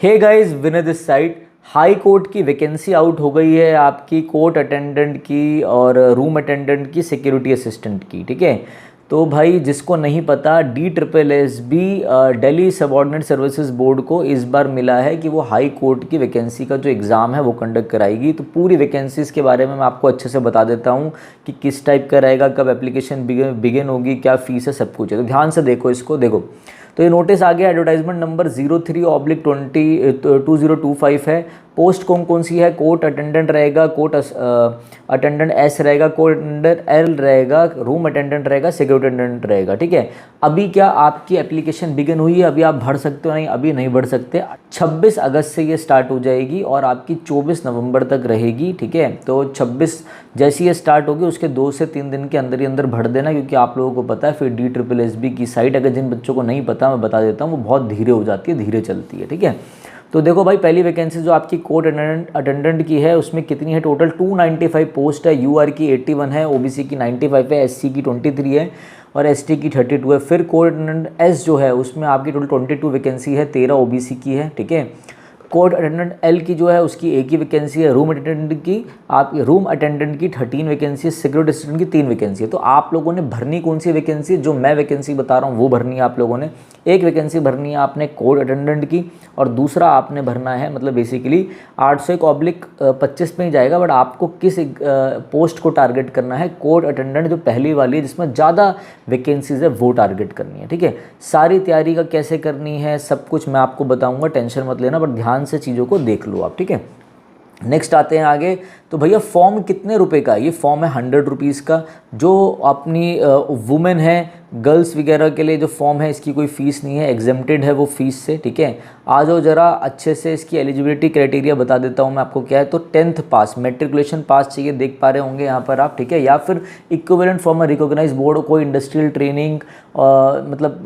Hey guys, Vinay this side. High court की vacancy out हो गई है आपकी कोर्ट अटेंडेंट की और रूम अटेंडेंट की, सिक्योरिटी असिस्टेंट की। ठीक है, तो भाई जिसको नहीं पता, DSSB Delhi subordinate services board को इस बार मिला है कि वो हाई कोर्ट की वैकेंसी का जो एग्ज़ाम है वो कंडक्ट कराएगी। तो पूरी वैकेंसीज़ के बारे में मैं आपको अच्छे से बता देता हूँ कि किस टाइप का रहेगा, कब एप्लीकेशन बिगिन होगी, क्या फ़ीस है, सब कुछ है। तो ध्यान से देखो इसको। देखो तो ये नोटिस आ गया, एडवर्टाइजमेंट नंबर 03/2025 है। पोस्ट कौन कौन सी है? कोर्ट अटेंडेंट रहेगा, कोर्ट अटेंडेंट S रहेगा, कोर्ट अटेंडेंट L रहेगा, रूम अटेंडेंट रहेगा, सिक्योरिटी अटेंडेंट रहेगा। ठीक है, अभी क्या आपकी एप्लीकेशन बिगिन हुई है? अभी आप भर सकते हो? नहीं, अभी नहीं भर सकते। 26 अगस्त से ये स्टार्ट हो जाएगी और आपकी 24 नवंबर तक रहेगी। ठीक है, तो 26 जैसी ये स्टार्ट होगी उसके 2 से 3 दिन के अंदर ही अंदर भर देना, क्योंकि आप लोगों को पता है फिर DSSB की साइट, अगर जिन बच्चों को नहीं पता मैं बता देता हूँ, वो बहुत धीरे हो जाती है, धीरे चलती है। ठीक है, तो देखो भाई, पहली वैकेंसी जो आपकी कोर्ट अटेंडेंट की है उसमें कितनी है? टोटल 295 पोस्ट है। UR की 81 है, OBC की 95 है, SC की 23 है और ST की 32 है। फिर कोर्ट अटेंडेंट S जो है उसमें आपकी टोटल 22 वैकेंसी है, 13 OBC की है। ठीक है, कोर्ट अटेंडेंट L की जो है उसकी एक ही वैकेंसी है। रूम अटेंडेंट की 13 वैकेंसी है। सिक्योरिटी असिस्टेंट की 3 वैकेंसी है। तो आप लोगों ने भरनी कौन सी वैकेंसी? जो मैं वैकेंसी बता रहा हूँ वो भरनी है आप लोगों ने। एक वैकेंसी भरनी है आपने कोर्ट अटेंडेंट की और दूसरा आपने भरना है, मतलब बेसिकली 801/25 में ही जाएगा, बट आपको किस पोस्ट को टारगेट करना है? कोर्ट अटेंडेंट जो पहली वाली है जिसमें ज़्यादा वैकेंसीज है वो टारगेट करनी है। ठीक है, सारी तैयारी का कैसे करनी है सब कुछ मैं आपको बताऊँगा, टेंशन मत लेना, बट ध्यान से चीज़ों को देख लो आप। ठीक है, नेक्स्ट आते हैं आगे। तो भैया फॉर्म कितने रुपए का? ये फॉर्म है 100 रुपीज़ का। जो अपनी वुमेन है, गर्ल्स वगैरह के लिए जो फॉर्म है इसकी कोई फ़ीस नहीं है, एग्जेम्प्टेड है वो फ़ीस से। ठीक है, आ जाओ ज़रा अच्छे से इसकी एलिजिबिलिटी क्राइटेरिया बता देता हूँ मैं आपको क्या है। तो 10th पास, मेट्रिकुलेशन पास चाहिए, देख पा रहे होंगे यहाँ पर आप। ठीक है, या फिर equivalent from a recognise board, कोई इंडस्ट्रियल ट्रेनिंग मतलब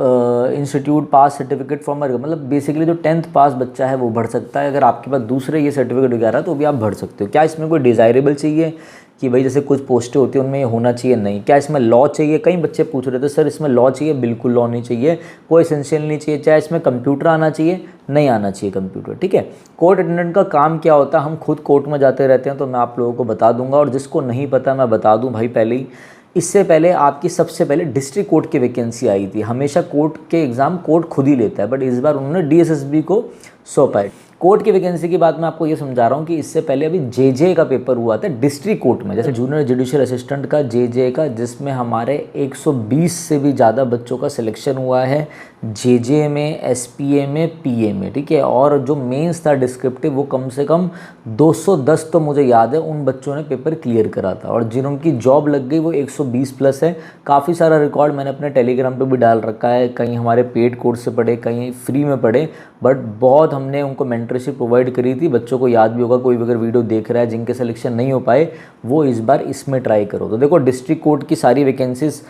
इंस्टीट्यूट पास सर्टिफिकेट फ्रॉम मतलब बेसिकली जो 10th पास बच्चा है वो भर सकता है। अगर आपके पास दूसरे ये सर्टिफिकेट वगैरह तो भी आप भर सकते हो। क्या इसमें कोई डिज़ायरेबल चाहिए कि भाई जैसे कुछ पोस्टें होती हैं उनमें ये होना चाहिए? नहीं। क्या इसमें लॉ चाहिए? कई बच्चे पूछ रहे थे सर इसमें लॉ चाहिए। बिल्कुल लॉ नहीं चाहिए, कोई एसेंशियल नहीं चाहिए। चाहे इसमें कंप्यूटर आना चाहिए? नहीं आना चाहिए कंप्यूटर। ठीक है, कोर्ट अटेंडेंट का काम क्या होता है? हम खुद कोर्ट में जाते रहते हैं तो मैं आप लोगों को बता दूंगा, और जिसको नहीं पता मैं बता दूं भाई पहले ही। इससे पहले आपकी सबसे पहले डिस्ट्रिक्ट कोर्ट की वैकेंसी आई थी। हमेशा कोर्ट के एग्ज़ाम कोर्ट खुद ही लेता है, बट इस बार उन्होंने DSSB को सौंपा है। कोर्ट की वैकेंसी की बात मैं आपको ये समझा रहा हूँ कि इससे पहले अभी JJ का पेपर हुआ था डिस्ट्रिक्ट कोर्ट में, जैसे जूनियर जुडिशियल असिस्टेंट का JJ का, जिसमें हमारे 120 से भी ज़्यादा बच्चों का सिलेक्शन हुआ है JJ में, SPA में, PA में। ठीक है, और जो मेंस था डिस्क्रिप्टिव वो कम से कम 210 तो मुझे याद है उन बच्चों ने पेपर क्लियर करा था, और जिनकी जॉब लग गई वो 120 प्लस है। काफ़ी सारा रिकॉर्ड मैंने अपने टेलीग्राम पे भी डाल रखा है, कहीं हमारे पेड कोर्स से पढ़े, कहीं फ्री में पढ़े, बट बहुत हमने उनको मेंटरशिप प्रोवाइड करी थी। बच्चों को याद भी होगा, कोई अगर वीडियो देख रहा है जिनके सिलेक्शन नहीं हो पाए वो इस बार इसमें ट्राई करो। तो देखो डिस्ट्रिक्ट कोर्ट की सारी वैकेंसीज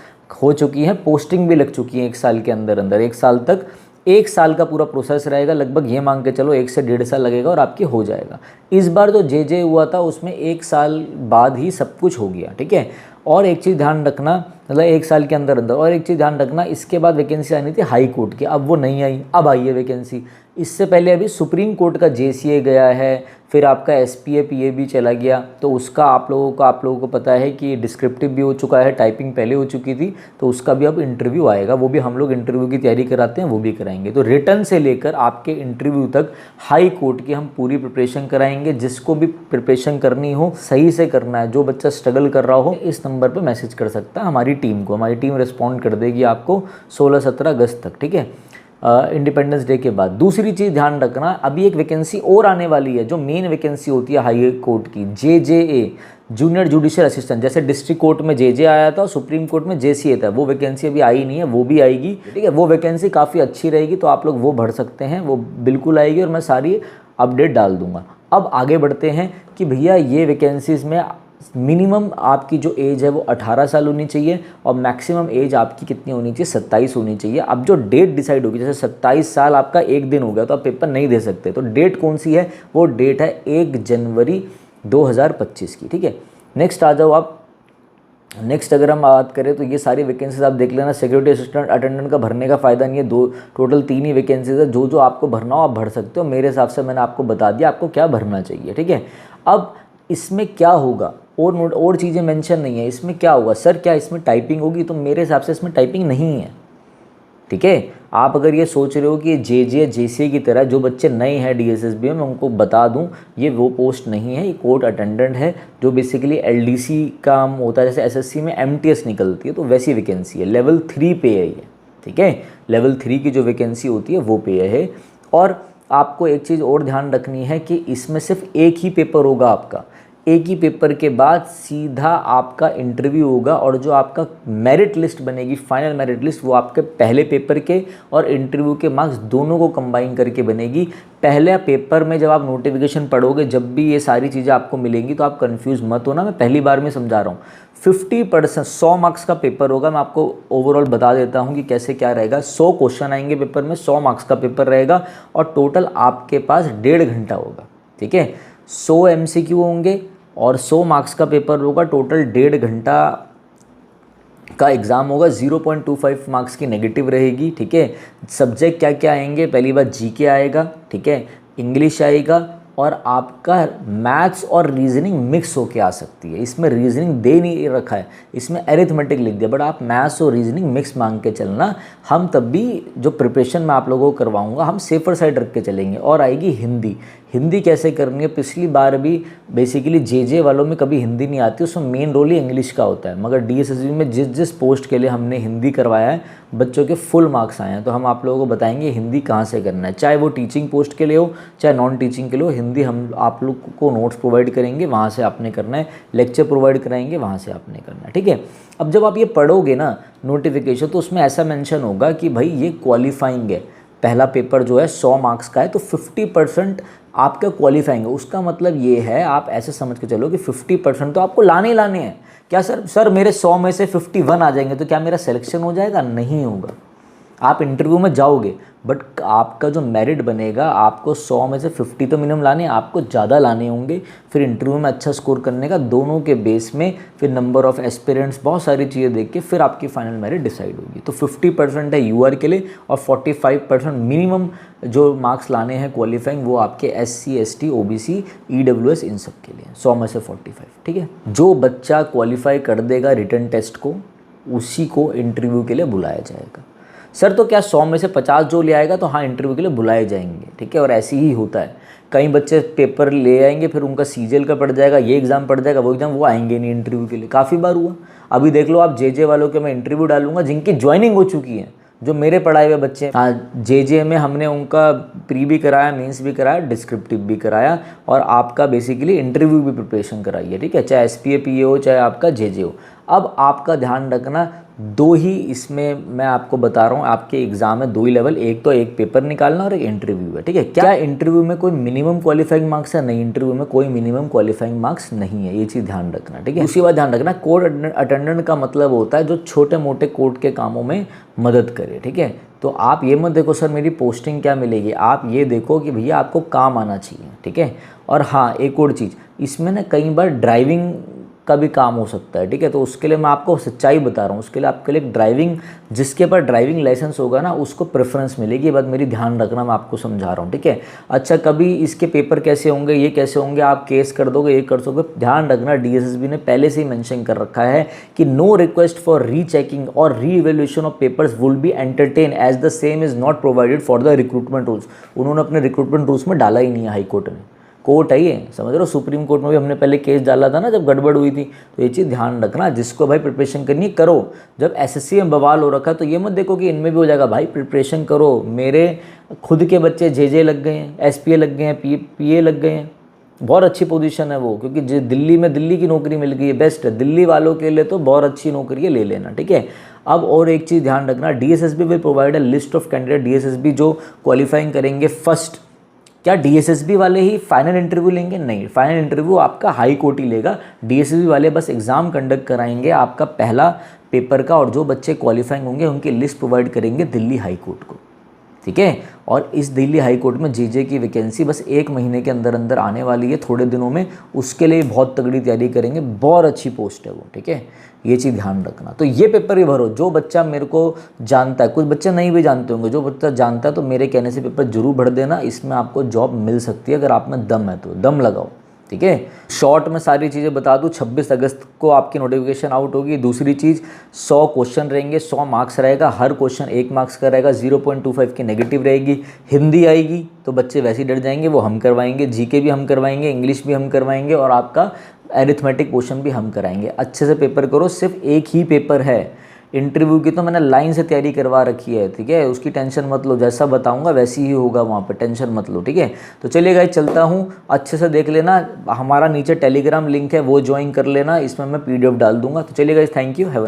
हो चुकी हैं, पोस्टिंग भी लग चुकी है 1 साल के अंदर अंदर। 1 साल तक, 1 साल का पूरा प्रोसेस रहेगा, लगभग ये मांग के चलो 1 से 1.5 साल लगेगा और आपकी हो जाएगा। इस बार जो JJ हुआ था उसमें 1 साल बाद ही सब कुछ हो गया। ठीक है, और एक चीज़ ध्यान रखना, मतलब 1 साल के अंदर अंदर, और एक चीज़ ध्यान रखना, इसके बाद वैकेंसी आनी थी हाई कोर्ट की, अब वो नहीं आई, अब आई है वैकेंसी। इससे पहले अभी सुप्रीम कोर्ट का JCA गया है, फिर आपका SPA PA भी चला गया, तो उसका आप लोगों को पता है कि डिस्क्रिप्टिव भी हो चुका है, टाइपिंग पहले हो चुकी थी, तो उसका भी अब इंटरव्यू आएगा। वो भी हम लोग इंटरव्यू की तैयारी कराते हैं, वो भी कराएंगे। तो रिटर्न से लेकर आपके इंटरव्यू तक हाई कोर्ट की हम पूरी प्रिपरेशन कराएंगे। जिसको भी प्रिपरेशन करनी हो सही से करना है, जो बच्चा स्ट्रगल कर रहा हो इस नंबर पर मैसेज कर सकता है हमारी टीम को, हमारी टीम रिस्पॉन्ड कर देगी आपको 16-17 अगस्त तक। ठीक है, इंडिपेंडेंस डे के बाद। दूसरी चीज़ ध्यान रखना, अभी एक वैकेंसी और आने वाली है जो मेन वैकेंसी होती है हाई कोर्ट की, JJA जूनियर जुडिशियल असिस्टेंट। जैसे डिस्ट्रिक्ट कोर्ट में JJ आया था, सुप्रीम कोर्ट में JCA था, वो वैकेंसी अभी आई नहीं है, वो भी आएगी। ठीक है, वो वैकेंसी काफ़ी अच्छी रहेगी, तो आप लोग वो भर सकते हैं, वो बिल्कुल आएगी और मैं सारी अपडेट डाल दूंगा। अब आगे बढ़ते हैं कि भैया ये वैकेंसीज़ में मिनिमम आपकी जो एज है वो 18 साल होनी चाहिए और मैक्सिमम एज आपकी कितनी होनी चाहिए? 27 होनी चाहिए। अब जो डेट डिसाइड होगी, जैसे 27 साल आपका एक दिन हो गया तो आप पेपर नहीं दे सकते, तो डेट कौन सी है? वो डेट है 1 जनवरी 2025 की। ठीक है, नेक्स्ट आ जाओ आप नेक्स्ट अगर हम बात करें तो ये सारी वैकेंसीज आप देख लेना। सिक्योरिटी असिस्टेंट अटेंडेंट का भरने का फ़ायदा नहीं है, टोटल 3 ही वैकेंसीज है। जो जो आपको भरना हो आप भर सकते हो। मेरे हिसाब से मैंने आपको बता दिया आपको क्या भरना चाहिए, ठीक है। अब इसमें क्या होगा, और चीज़ें मेंशन नहीं है। इसमें क्या होगा सर, क्या इसमें टाइपिंग होगी? तो मेरे हिसाब से इसमें टाइपिंग नहीं है, ठीक है। आप अगर ये सोच रहे हो कि जेजे जेसीए की तरह, जो बच्चे नए हैं डीएसएसबी में, मैं उनको बता दूं ये वो पोस्ट नहीं है, ये कोर्ट अटेंडेंट है, जो बेसिकली एलडीसी काम होता है। जैसे एसएससी में एमटीएस निकलती है तो वैसी वैकेंसी है, लेवल 3 पे है ये, ठीक है। लेवल 3 की जो वैकेंसी होती है वो पे है। और आपको एक चीज़ और ध्यान रखनी है कि इसमें सिर्फ एक ही पेपर होगा आपका। एक ही पेपर के बाद सीधा आपका इंटरव्यू होगा, और जो आपका मेरिट लिस्ट बनेगी, फाइनल मेरिट लिस्ट, वो आपके पहले पेपर के और इंटरव्यू के मार्क्स दोनों को कंबाइन करके बनेगी। पहले पेपर में जब आप नोटिफिकेशन पढ़ोगे, जब भी ये सारी चीज़ें आपको मिलेंगी तो आप कंफ्यूज मत होना, मैं पहली बार में समझा रहा हूँ। 50% 100 मार्क्स का पेपर होगा। मैं आपको ओवरऑल बता देता हूँ कि कैसे क्या रहेगा। 100 क्वेश्चन आएंगे पेपर में, 100 मार्क्स का पेपर रहेगा, और टोटल आपके पास 1.5 घंटा होगा, ठीक है। 100 एमसीक्यू होंगे और 100 मार्क्स का पेपर होगा। टोटल 1.5 घंटा का एग्ज़ाम होगा। 0.25 मार्क्स की नेगेटिव रहेगी, ठीक है। सब्जेक्ट क्या क्या आएंगे, पहली बात जीके आएगा, ठीक है, इंग्लिश आएगा, और आपका मैथ्स और रीजनिंग मिक्स होके आ सकती है। इसमें रीजनिंग दे नहीं रखा है, इसमें एरिथमेटिक लिख दिया, बट आप मैथ्स और रीजनिंग मिक्स मांग के चलना। हम तब भी जो प्रिपरेशन मैं आप लोगों को करवाऊंगा, हम सेफर साइड रख के चलेंगे। और आएगी हिंदी। हिंदी कैसे करनी है, पिछली बार भी बेसिकली जेजे वालों में कभी हिंदी नहीं आती, उसमें मेन रोल ही इंग्लिश का होता है। मगर डीएसएसबी में जिस जिस पोस्ट के लिए हमने हिंदी करवाया है, बच्चों के फुल मार्क्स आए हैं। तो हम आप लोगों को बताएंगे हिंदी कहाँ से करना है, चाहे वो टीचिंग पोस्ट के लिए हो चाहे नॉन टीचिंग के लिए हो। हिंदी हम आप लोग को नोट्स प्रोवाइड करेंगे, वहाँ से आपने करना है। लेक्चर प्रोवाइड कराएंगे, वहाँ से आपने करना है, ठीक है। अब जब आप ये पढ़ोगे ना नोटिफिकेशन, तो उसमें ऐसा मेंशन होगा कि भाई ये क्वालिफाइंग है। पहला पेपर जो है 100 मार्क्स का है, तो 50% आपका क्वालिफाइंग है। उसका मतलब ये है, आप ऐसे समझ के चलो कि 50% तो आपको लाने ही लाने हैं। क्या सर मेरे 100 में से 51 आ जाएंगे तो क्या मेरा सिलेक्शन हो जाएगा? नहीं होगा। आप इंटरव्यू में जाओगे, बट आपका जो मेरिट बनेगा, आपको 100 में से 50 तो मिनिमम लाने हैं, आपको ज़्यादा लाने होंगे। फिर इंटरव्यू में अच्छा स्कोर करने का, दोनों के बेस में फिर नंबर ऑफ़ एस्पिरेंट्स, बहुत सारी चीज़ें देख के फिर आपकी फाइनल मेरिट डिसाइड होगी। तो 50% है यूआर के लिए, और 45% मिनिमम जो मार्क्स लाने हैं क्वालिफाइंग, वो आपके SC ST OBC EWS इन सब के लिए 100 में से 45, ठीक है। जो बच्चा क्वालिफाई कर देगा रिटन टेस्ट को, उसी को इंटरव्यू के लिए बुलाया जाएगा। सर तो क्या 100 में से 50 जो ले आएगा तो हाँ इंटरव्यू के लिए बुलाए जाएंगे, ठीक है। और ऐसे ही होता है, कई बच्चे पेपर ले आएंगे, फिर उनका सीजीएल का पड़ जाएगा, ये एग्ज़ाम पड़ जाएगा, वो एग्ज़ाम, वो आएंगे नहीं इंटरव्यू के लिए। काफ़ी बार हुआ। अभी देख लो आप, जेजे वालों के मैं इंटरव्यू डालूंगा जिनकी ज्वाइनिंग हो चुकी है, जो मेरे पढ़ाए हुए बच्चे। हाँ, जेजे में हमने उनका प्री भी कराया, मेंस भी कराया, डिस्क्रिप्टिव भी कराया, और आपका बेसिकली इंटरव्यू भी प्रिपरेशन कराई है, ठीक है। चाहे SPA PA हो, चाहे आपका जेजे हो। अब आपका ध्यान रखना, 2 ही इसमें मैं आपको बता रहा हूँ, आपके एग्जाम में 2 ही लेवल, एक तो एक पेपर निकालना और एक इंटरव्यू है, ठीक है। क्या इंटरव्यू में कोई मिनिमम क्वालिफाइंग मार्क्स है? नहीं, इंटरव्यू में कोई मिनिमम क्वालिफाइंग मार्क्स नहीं है, ये चीज़ ध्यान रखना, ठीक है। दूसरी बात ध्यान रखना, कोर्ट अटेंडेंट का मतलब होता है जो छोटे मोटे कोर्ट के कामों में मदद करे, ठीक है। तो आप ये मत देखो सर मेरी पोस्टिंग क्या मिलेगी, आप ये देखो कि भैया आपको काम आना चाहिए, ठीक है। और हाँ, एक और चीज़, इसमें ना कई बार ड्राइविंग का भी काम हो सकता है, ठीक है। तो उसके लिए मैं आपको सच्चाई बता रहा हूँ, उसके लिए आपके लिए ड्राइविंग, जिसके पास ड्राइविंग लाइसेंस होगा ना, उसको प्रेफरेंस मिलेगी। ये बात मेरी ध्यान रखना, मैं आपको समझा रहा हूँ, ठीक है। अच्छा, कभी इसके पेपर कैसे होंगे, ये कैसे होंगे, आप केस कर दोगे, ये कर दोगे, ध्यान रखना, डीएसएसबी ने पहले से ही मेंशन कर रखा है कि नो रिक्वेस्ट फॉर रीचेकिंग और reevaluation of papers will be entertain as the same is not provided for the recruitment rules. उन्होंने अपने रिक्रूटमेंट रूल्स में डाला ही नहीं है, हाई कोर्ट ने। कोर्ट है ये, समझ रहे हो। सुप्रीम कोर्ट में भी हमने पहले केस डाला था ना, जब गड़बड़ हुई थी। तो ये चीज़ ध्यान रखना, जिसको भाई प्रिपरेशन करनी है करो। जब एसएससी में बवाल हो रखा है तो ये मत देखो कि इनमें भी हो जाएगा, भाई प्रिपरेशन करो। मेरे खुद के बच्चे जेजे लग गए हैं, एसपीए लग गए हैं, पीए लग गए हैं, बहुत अच्छी पोजीशन है वो, क्योंकि दिल्ली में दिल्ली की नौकरी मिल गई है, बेस्ट है दिल्ली वालों के लिए, तो बहुत अच्छी नौकरी है, ले लेना, ठीक है। अब और एक चीज़ ध्यान रखना, DSSB will provide a list of candidate. DSSB जो क्वालिफाइंग करेंगे फर्स्ट, क्या डीएसएसबी वाले ही फाइनल इंटरव्यू लेंगे? नहीं, फाइनल इंटरव्यू आपका हाई कोर्ट ही लेगा। डीएसएसबी वाले बस एग्जाम कंडक्ट कराएंगे आपका पहला पेपर का, और जो बच्चे क्वालिफाइंग होंगे उनकी लिस्ट प्रोवाइड करेंगे दिल्ली हाई कोर्ट को, ठीक है। और इस दिल्ली हाई कोर्ट में जीजे की वैकेंसी बस 1 महीने के अंदर अंदर आने वाली है, थोड़े दिनों में। उसके लिए बहुत तगड़ी तैयारी करेंगे, बहुत अच्छी पोस्ट है वो, ठीक है। ये चीज़ ध्यान रखना। तो ये पेपर भी भरो। जो बच्चा मेरे को जानता है, कुछ बच्चे नहीं भी जानते होंगे, जो बच्चा जानता है तो मेरे कहने से पेपर जरूर भर देना। इसमें आपको जॉब मिल सकती है अगर आप में दम है तो, दम लगाओ, ठीक है। शॉर्ट में सारी चीज़ें बता दूँ, 26 अगस्त को आपकी नोटिफिकेशन आउट होगी। दूसरी चीज़, 100 क्वेश्चन रहेंगे, 100 मार्क्स रहेगा, हर क्वेश्चन 1 मार्क्स का रहेगा, 0.25 की नेगेटिव रहेगी। हिंदी आएगी तो बच्चे वैसे ही डर जाएंगे, वो हम करवाएंगे। जीके भी हम करवाएंगे, इंग्लिश भी हम करवाएंगे, और आपका एरिथमेटिक पोर्शन भी हम कराएंगे। अच्छे से पेपर करो, सिर्फ एक ही पेपर है। इंटरव्यू की तो मैंने लाइन से तैयारी करवा रखी है, ठीक है। उसकी टेंशन मत लो, जैसा बताऊंगा वैसे ही होगा वहाँ पे, टेंशन मत लो, ठीक है। तो चलिए गाइस, चलता हूँ। अच्छे से देख लेना, हमारा नीचे टेलीग्राम लिंक है, वो ज्वाइन कर लेना, इसमें मैं PDF डाल दूंगा। तो चलिए guys, thank you, have a nice day.